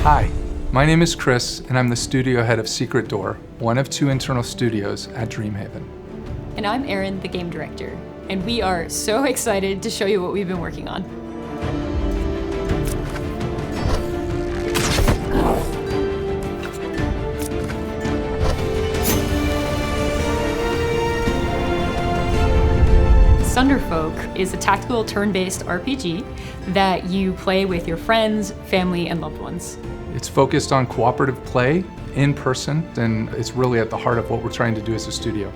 Hi, my name is Chris, and I'm the studio head of Secret Door, one of 2 internal studios at Dreamhaven. And I'm Erin, the game director, and we are so excited to show you what we've been working on. Sunderfolk is a tactical turn-based RPG that you play with your friends, family, and loved ones. It's focused on cooperative play in person, and it's really at the heart of what we're trying to do as a studio.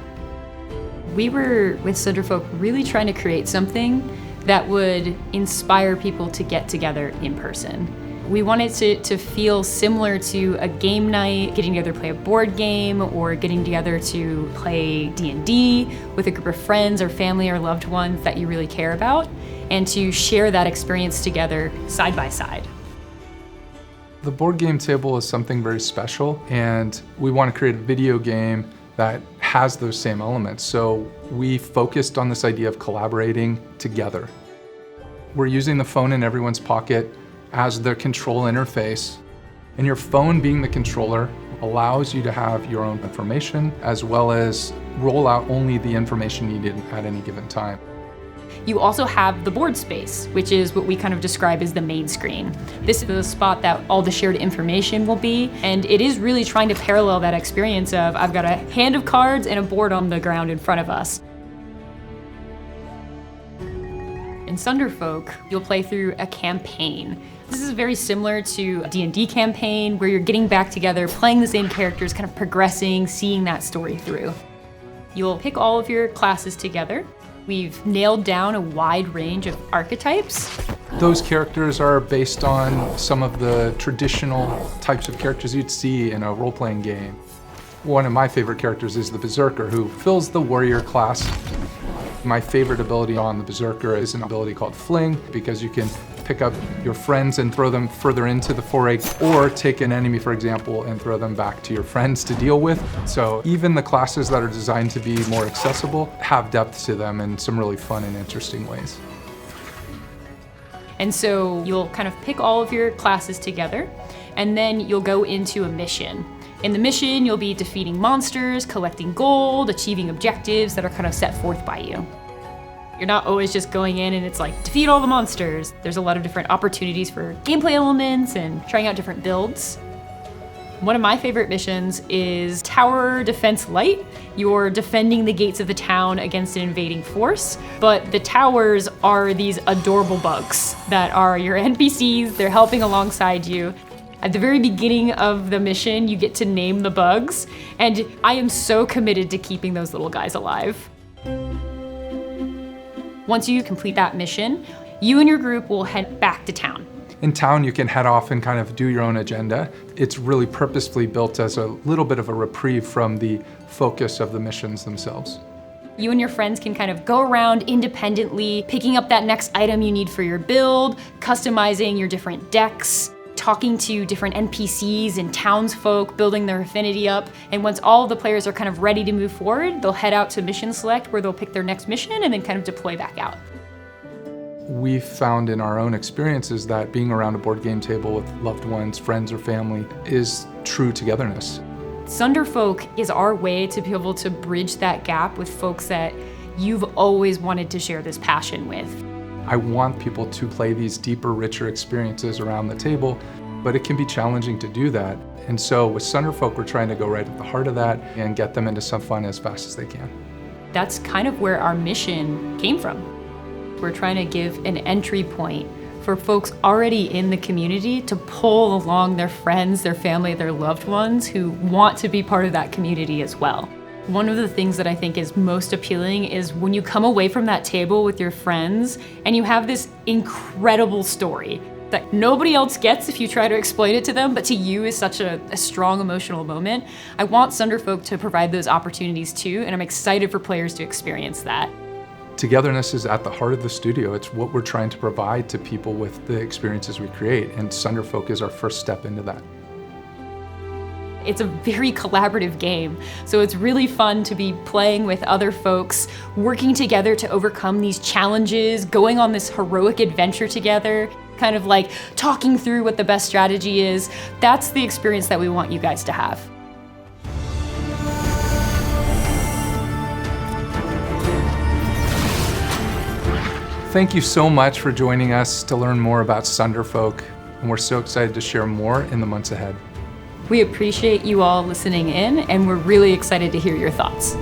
We were, with Sunderfolk, really trying to create something that would inspire people to get together in person. We wanted to feel similar to a game night, getting together to play a board game, or getting together to play D&D with a group of friends or family or loved ones that you really care about, and to share that experience together side by side. The board game table is something very special, and we want to create a video game that has those same elements. So we focused on this idea of collaborating together. We're using the phone in everyone's pocket as the control interface. And your phone being the controller allows you to have your own information, as well as roll out only the information needed at any given time. You also have the board space, which is what we kind of describe as the main screen. This is the spot that all the shared information will be, and it is really trying to parallel that experience of I've got a hand of cards and a board on the ground in front of us. In Sunderfolk, you'll play through a campaign. This is very similar to a D&D campaign where you're getting back together, playing the same characters, kind of progressing, seeing that story through. You'll pick all of your classes together. We've nailed down a wide range of archetypes. Those characters are based on some of the traditional types of characters you'd see in a role-playing game. One of my favorite characters is the Berserker, who fills the warrior class. My favorite ability on the Berserker is an ability called Fling, because you can pick up your friends and throw them further into the foray, or take an enemy, for example, and throw them back to your friends to deal with. So even the classes that are designed to be more accessible have depth to them in some really fun and interesting ways. And so you'll kind of pick all of your classes together, and then you'll go into a mission. In the mission, you'll be defeating monsters, collecting gold, achieving objectives that are kind of set forth by you. You're not always just going in and it's like, defeat all the monsters. There's a lot of different opportunities for gameplay elements and trying out different builds. One of my favorite missions is Tower Defense Light. You're defending the gates of the town against an invading force, but the towers are these adorable bugs that are your NPCs. They're helping alongside you. At the very beginning of the mission, you get to name the bugs, and I am so committed to keeping those little guys alive. Once you complete that mission, you and your group will head back to town. In town, you can head off and kind of do your own agenda. It's really purposefully built as a little bit of a reprieve from the focus of the missions themselves. You and your friends can kind of go around independently, picking up that next item you need for your build, customizing your different decks, talking to different NPCs and townsfolk, building their affinity up. And once all of the players are kind of ready to move forward, they'll head out to mission select where they'll pick their next mission and then kind of deploy back out. We've found in our own experiences that being around a board game table with loved ones, friends, or family is true togetherness. Sunderfolk is our way to be able to bridge that gap with folks that you've always wanted to share this passion with. I want people to play these deeper, richer experiences around the table, but it can be challenging to do that. And so with Sunderfolk, we're trying to go right at the heart of that and get them into some fun as fast as they can. That's kind of where our mission came from. We're trying to give an entry point for folks already in the community to pull along their friends, their family, their loved ones who want to be part of that community as well. One of the things that I think is most appealing is when you come away from that table with your friends and you have this incredible story that nobody else gets if you try to explain it to them, but to you is such a strong emotional moment. I want Sunderfolk to provide those opportunities too, and I'm excited for players to experience that. Togetherness is at the heart of the studio. It's what we're trying to provide to people with the experiences we create, and Sunderfolk is our first step into that. It's a very collaborative game, so it's really fun to be playing with other folks, working together to overcome these challenges, going on this heroic adventure together. kind of like talking through what the best strategy is. That's the experience that we want you guys to have. Thank you so much for joining us to learn more about Sunderfolk, and we're so excited to share more in the months ahead. We appreciate you all listening in, and we're really excited to hear your thoughts.